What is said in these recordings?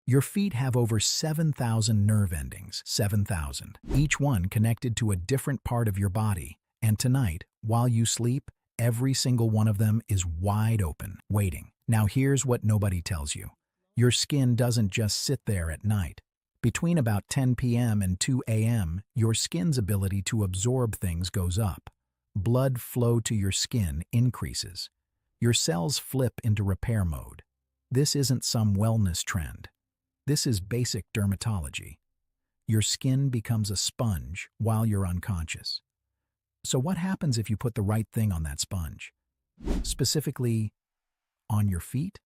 Your feet have over 7,000 nerve endings, 7,000, each one connected to a different part of your body. And tonight, while you sleep, every single one of them is wide open, waiting. Now here's what nobody tells you. Your skin doesn't just sit there at night. Between about 10 p.m. and 2 a.m., your skin's ability to absorb things goes up. Blood flow to your skin increases. Your cells flip into repair mode. This isn't some wellness trend. This is basic dermatology. Your skin becomes a sponge while you're unconscious. So what happens if you put the right thing on that sponge? Specifically, on your feet?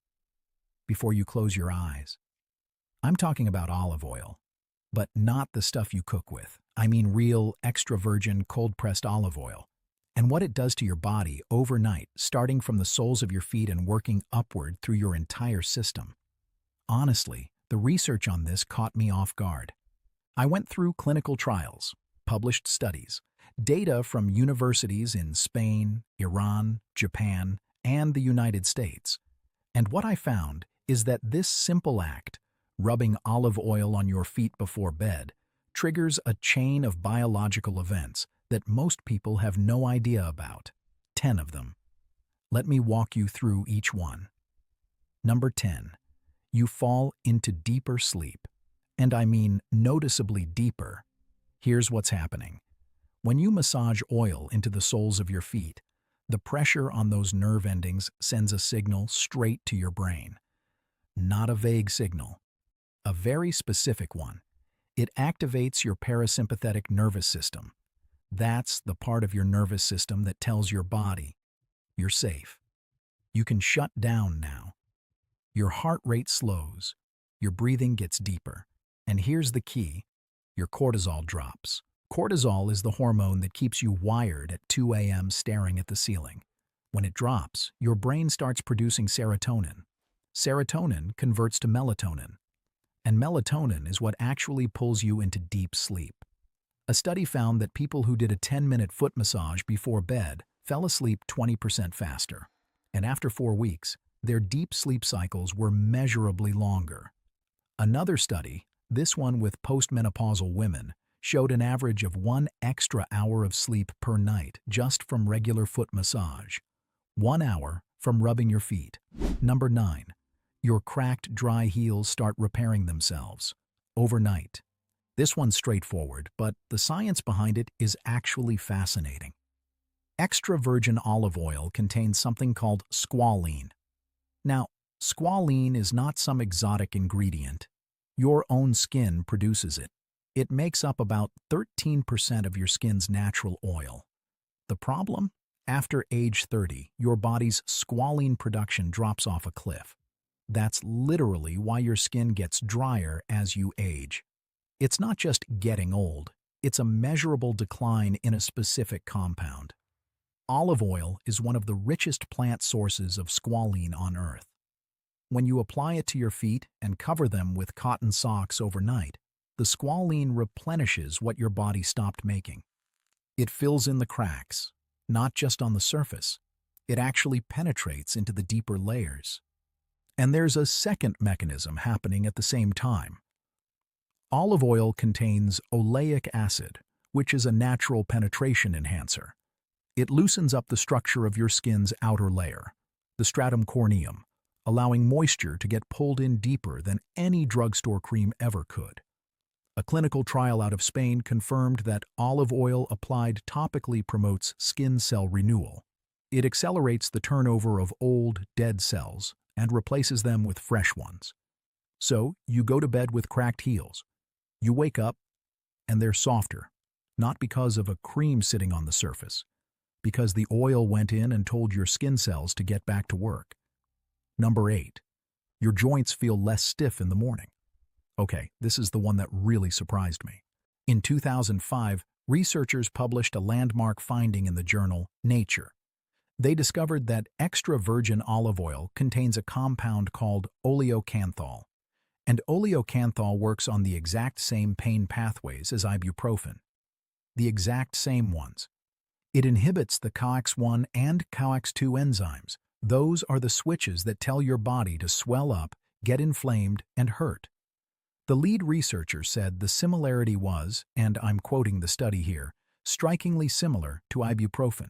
Before you close your eyes. I'm talking about olive oil, but not the stuff you cook with. I mean real, extra virgin, cold-pressed olive oil. And what it does to your body overnight, starting from the soles of your feet and working upward through your entire system. Honestly, the research on this caught me off guard. I went through clinical trials, published studies, data from universities in Spain, Iran, Japan, and the United States. And what I found is that this simple act, rubbing olive oil on your feet before bed, triggers a chain of biological events that most people have no idea about. 10 of them. Let me walk you through each one. Number 10. You fall into deeper sleep. And I mean noticeably deeper. Here's what's happening. When you massage oil into the soles of your feet, the pressure on those nerve endings sends a signal straight to your brain. Not a vague signal. A very specific one. It activates your parasympathetic nervous system. That's the part of your nervous system that tells your body, you're safe. You can shut down now. Your heart rate slows, your breathing gets deeper, and here's the key, your cortisol drops. Cortisol is the hormone that keeps you wired at 2 a.m. staring at the ceiling. When it drops, your brain starts producing serotonin. Serotonin converts to melatonin, and melatonin is what actually pulls you into deep sleep. A study found that people who did a 10-minute foot massage before bed fell asleep 20% faster, and after 4 weeks, their deep sleep cycles were measurably longer. Another study, this one with postmenopausal women, showed an average of 1 extra hour of sleep per night just from regular foot massage. 1 hour from rubbing your feet. Number 9. Your cracked, dry heels start repairing themselves. Overnight. This one's straightforward, but the science behind it is actually fascinating. Extra virgin olive oil contains something called squalene. Now, squalene is not some exotic ingredient. Your own skin produces it. It makes up about 13% of your skin's natural oil. The problem? After age 30, your body's squalene production drops off a cliff. That's literally why your skin gets drier as you age. It's not just getting old, it's a measurable decline in a specific compound. Olive oil is one of the richest plant sources of squalene on Earth. When you apply it to your feet and cover them with cotton socks overnight, the squalene replenishes what your body stopped making. It fills in the cracks, not just on the surface. It actually penetrates into the deeper layers. And there's a second mechanism happening at the same time. Olive oil contains oleic acid, which is a natural penetration enhancer. It loosens up the structure of your skin's outer layer, the stratum corneum, allowing moisture to get pulled in deeper than any drugstore cream ever could. A clinical trial out of Spain confirmed that olive oil applied topically promotes skin cell renewal. It accelerates the turnover of old, dead cells and replaces them with fresh ones. So, you go to bed with cracked heels. You wake up, and they're softer, not because of a cream sitting on the surface, because the oil went in and told your skin cells to get back to work. Number 8. Your joints feel less stiff in the morning. Okay, this is the one that really surprised me. In 2005, researchers published a landmark finding in the journal Nature. They discovered that extra virgin olive oil contains a compound called oleocanthal. And oleocanthal works on the exact same pain pathways as ibuprofen. The exact same ones. It inhibits the COX-1 and COX-2 enzymes. Those are the switches that tell your body to swell up, get inflamed, and hurt. The lead researcher said the similarity was, and I'm quoting the study here, strikingly similar to ibuprofen.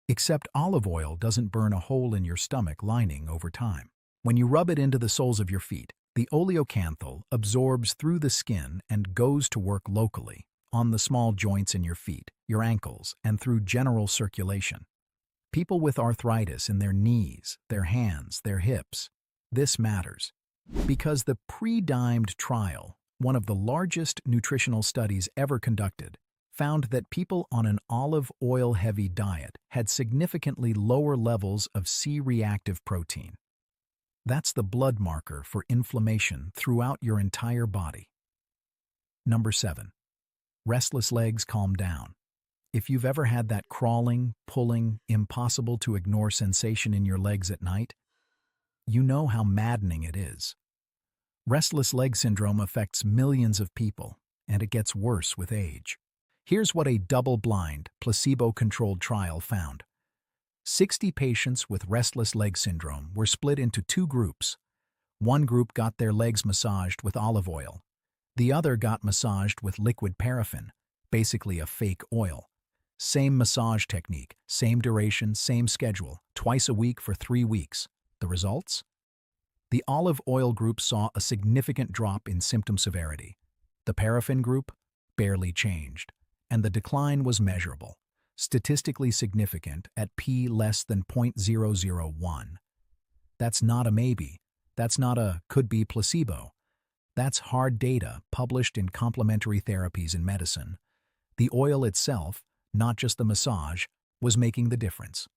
Except olive oil doesn't burn a hole in your stomach lining over time. When you rub it into the soles of your feet, the oleocanthal absorbs through the skin and goes to work locally, on the small joints in your feet, your ankles, and through general circulation. People with arthritis in their knees, their hands, their hips. This matters. Because the pre-dimed trial, one of the largest nutritional studies ever conducted, found that people on an olive oil-heavy diet had significantly lower levels of C-reactive protein. That's the blood marker for inflammation throughout your entire body. Number 7. Restless legs calm down. If you've ever had that crawling, pulling, impossible-to-ignore sensation in your legs at night, you know how maddening it is. Restless leg syndrome affects millions of people, and it gets worse with age. Here's what a double-blind, placebo-controlled trial found. 60 patients with restless leg syndrome were split into two groups. One group got their legs massaged with olive oil. The other got massaged with liquid paraffin, basically a fake oil. Same massage technique, same duration, same schedule, twice a week for 3 weeks. The results? The olive oil group saw a significant drop in symptom severity. The paraffin group barely changed, and the decline was measurable, statistically significant at p less than 0.001. That's not a maybe. That's not a could-be placebo. That's hard data published in Complementary Therapies in Medicine. The oil itself, not just the massage, was making the difference.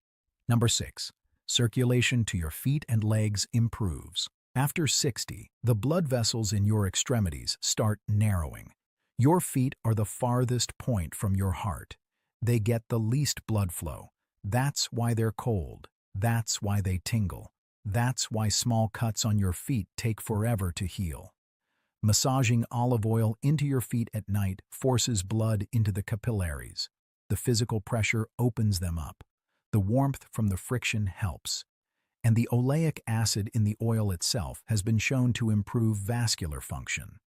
Number 6. Circulation to your feet and legs improves. After 60, the blood vessels in your extremities start narrowing. Your feet are the farthest point from your heart. They get the least blood flow. That's why they're cold. That's why they tingle. That's why small cuts on your feet take forever to heal. Massaging olive oil into your feet at night forces blood into the capillaries. The physical pressure opens them up. The warmth from the friction helps. And the oleic acid in the oil itself has been shown to improve vascular function.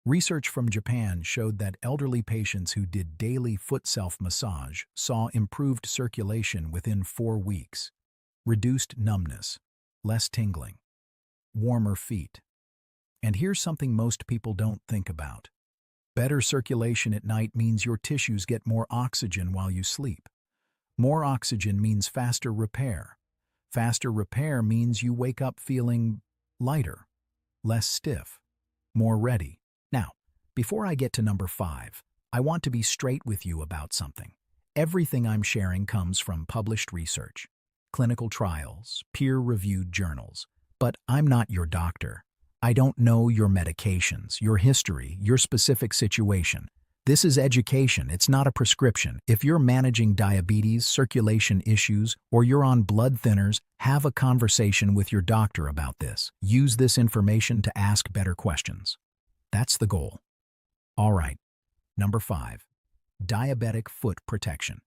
Research from Japan showed that elderly patients who did daily foot self-massage saw improved circulation within 4 weeks, reduced numbness, less tingling, warmer feet. And here's something most people don't think about. Better circulation at night means your tissues get more oxygen while you sleep. More oxygen means faster repair. Faster repair means you wake up feeling lighter, less stiff, more ready. Now, before I get to number 5, I want to be straight with you about something. Everything I'm sharing comes from published research, clinical trials, peer-reviewed journals. But I'm not your doctor. I don't know your medications, your history, your specific situation. This is education, it's not a prescription. If you're managing diabetes, circulation issues, or you're on blood thinners, have a conversation with your doctor about this. Use this information to ask better questions. That's the goal. All right, number 5, diabetic foot protection.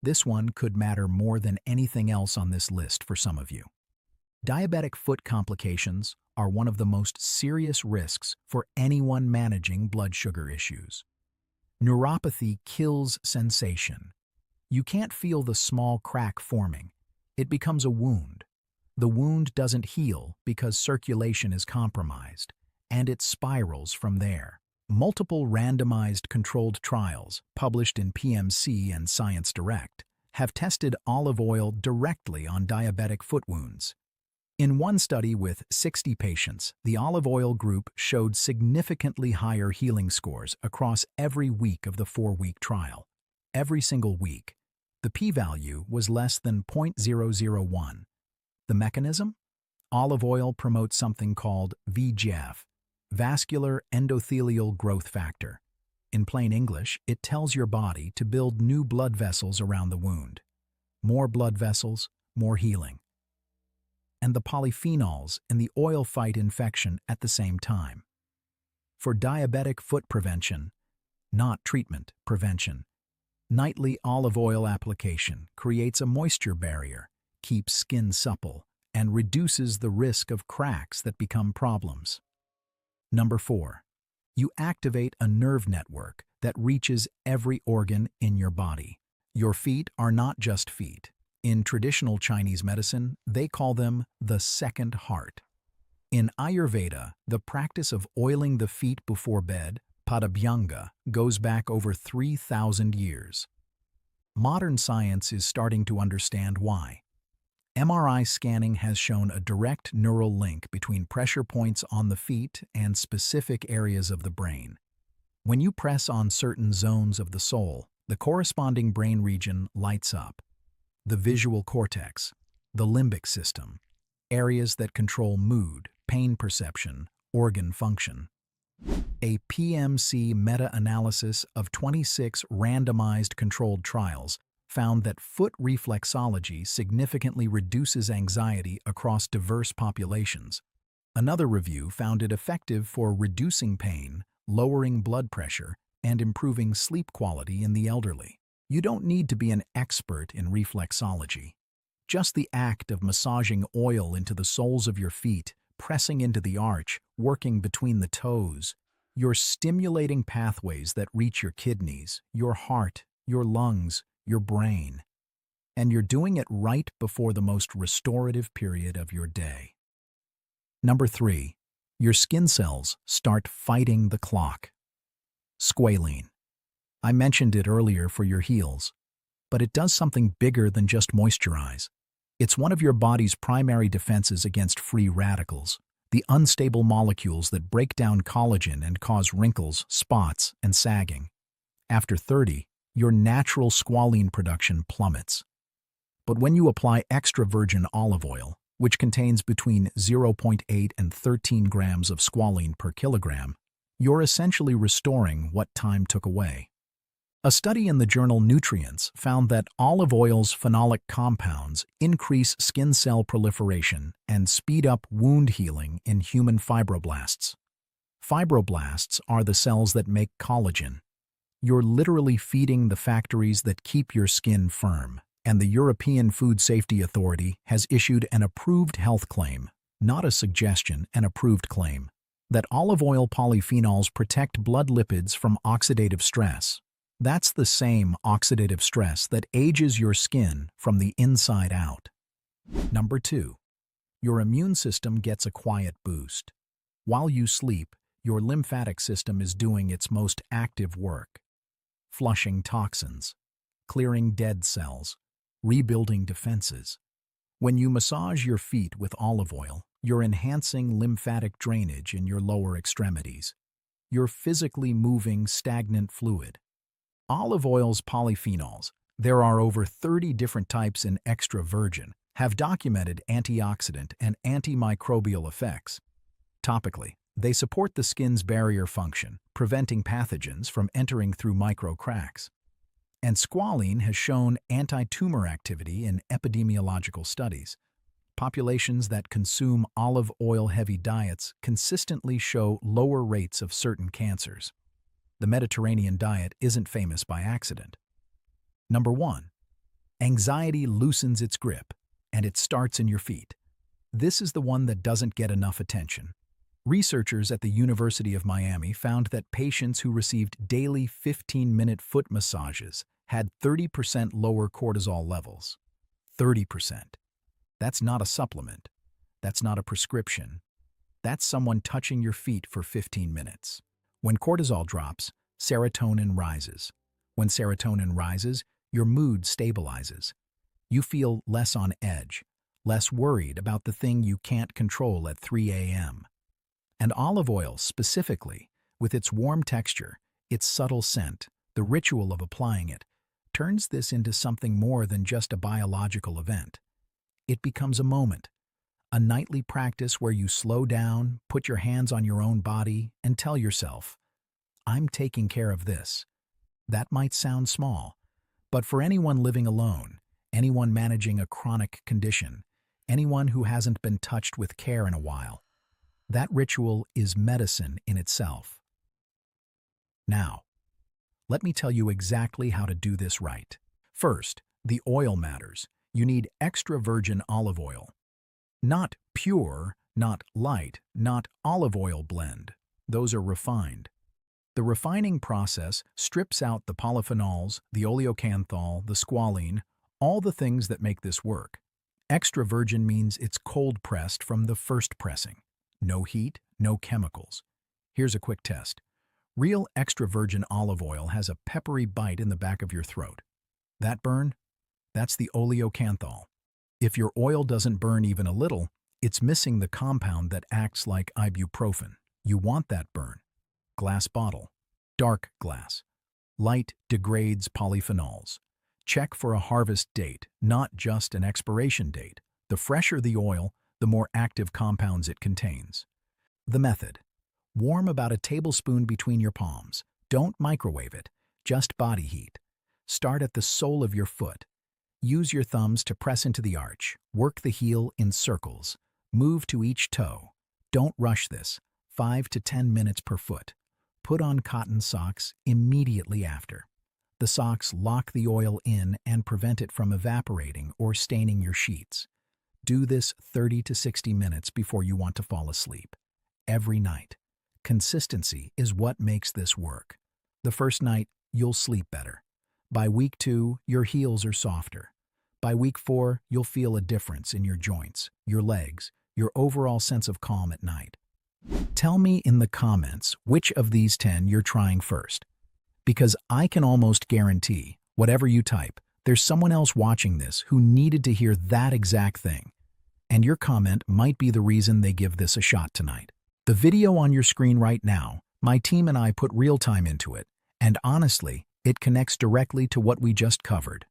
This one could matter more than anything else on this list for some of you. Diabetic foot complications are one of the most serious risks for anyone managing blood sugar issues. Neuropathy kills sensation. You can't feel the small crack forming. It becomes a wound. The wound doesn't heal because circulation is compromised, and it spirals from there. Multiple randomized controlled trials, published in PMC and Science Direct, have tested olive oil directly on diabetic foot wounds. In one study with 60 patients, the olive oil group showed significantly higher healing scores across every week of the 4-week trial. Every single week. The p-value was less than 0.001. The mechanism? Olive oil promotes something called VEGF, vascular endothelial growth factor. In plain English, it tells your body to build new blood vessels around the wound. More blood vessels, more healing. And the polyphenols in the oil fight infection at the same time. For diabetic foot prevention, not treatment, prevention, nightly olive oil application creates a moisture barrier, keeps skin supple, and reduces the risk of cracks that become problems. Number 4. You activate a nerve network that reaches every organ in your body. Your feet are not just feet. In traditional Chinese medicine, they call them the second heart. In Ayurveda, the practice of oiling the feet before bed, padabhyanga, goes back over 3,000 years. Modern science is starting to understand why. MRI scanning has shown a direct neural link between pressure points on the feet and specific areas of the brain. When you press on certain zones of the soul, the corresponding brain region lights up. The visual cortex, the limbic system, areas that control mood, pain perception, organ function. A PMC meta-analysis of 26 randomized controlled trials found that foot reflexology significantly reduces anxiety across diverse populations. Another review found it effective for reducing pain, lowering blood pressure, and improving sleep quality in the elderly. You don't need to be an expert in reflexology. Just the act of massaging oil into the soles of your feet, pressing into the arch, working between the toes, you're stimulating pathways that reach your kidneys, your heart, your lungs, your brain. And you're doing it right before the most restorative period of your day. Number 3. Your skin cells start fighting the clock. Squalene. I mentioned it earlier for your heels, but it does something bigger than just moisturize. It's one of your body's primary defenses against free radicals, the unstable molecules that break down collagen and cause wrinkles, spots, and sagging. After 30, your natural squalene production plummets. But when you apply extra virgin olive oil, which contains between 0.8 and 13 grams of squalene per kilogram, you're essentially restoring what time took away. A study in the journal Nutrients found that olive oil's phenolic compounds increase skin cell proliferation and speed up wound healing in human fibroblasts. Fibroblasts are the cells that make collagen. You're literally feeding the factories that keep your skin firm, and the European Food Safety Authority has issued an approved health claim, not a suggestion, an approved claim, that olive oil polyphenols protect blood lipids from oxidative stress. That's the same oxidative stress that ages your skin from the inside out. Number 2. Your immune system gets a quiet boost. While you sleep, your lymphatic system is doing its most active work. Flushing toxins, clearing dead cells, rebuilding defenses. When you massage your feet with olive oil, you're enhancing lymphatic drainage in your lower extremities. You're physically moving stagnant fluid. Olive oil's polyphenols, there are over 30 different types in extra virgin, have documented antioxidant and antimicrobial effects. Topically, they support the skin's barrier function, preventing pathogens from entering through micro cracks. And squalene has shown anti-tumor activity in epidemiological studies. Populations that consume olive oil-heavy diets consistently show lower rates of certain cancers. The Mediterranean diet isn't famous by accident. Number 1. Anxiety loosens its grip, and it starts in your feet. This is the one that doesn't get enough attention. Researchers at the University of Miami found that patients who received daily 15-minute foot massages had 30% lower cortisol levels. 30%. That's not a supplement. That's not a prescription. That's someone touching your feet for 15 minutes. When cortisol drops, serotonin rises. When serotonin rises, your mood stabilizes. You feel less on edge, less worried about the thing you can't control at 3 a.m. And olive oil specifically, with its warm texture, its subtle scent, the ritual of applying it, turns this into something more than just a biological event. It becomes a moment, a nightly practice where you slow down, put your hands on your own body, and tell yourself, I'm taking care of this. That might sound small, but for anyone living alone, anyone managing a chronic condition, anyone who hasn't been touched with care in a while, that ritual is medicine in itself. Now, let me tell you exactly how to do this right. First, the oil matters. You need extra virgin olive oil. Not pure, not light, not olive oil blend. Those are refined. The refining process strips out the polyphenols, the oleocanthal, the squalene, all the things that make this work. Extra virgin means it's cold pressed from the first pressing. No heat, no chemicals. Here's a quick test. Real extra virgin olive oil has a peppery bite in the back of your throat. That burn? That's the oleocanthal. If your oil doesn't burn even a little, it's missing the compound that acts like ibuprofen. You want that burn. Glass bottle. Dark glass. Light degrades polyphenols. Check for a harvest date, not just an expiration date. The fresher the oil, the more active compounds it contains. The method. Warm about a tablespoon between your palms. Don't microwave it, just body heat. Start at the sole of your foot. Use your thumbs to press into the arch. Work the heel in circles. Move to each toe. Don't rush this. 5 to 10 minutes per foot. Put on cotton socks immediately after. The socks lock the oil in and prevent it from evaporating or staining your sheets. Do this 30 to 60 minutes before you want to fall asleep. Every night. Consistency is what makes this work. The first night, you'll sleep better. By week 2, your heels are softer. By week 4, you'll feel a difference in your joints, your legs, your overall sense of calm at night. Tell me in the comments which of these 10 you're trying first. Because I can almost guarantee, whatever you type, there's someone else watching this who needed to hear that exact thing. And your comment might be the reason they give this a shot tonight. The video on your screen right now, my team and I put real time into it, and honestly, it connects directly to what we just covered.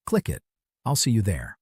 Click it. I'll see you there.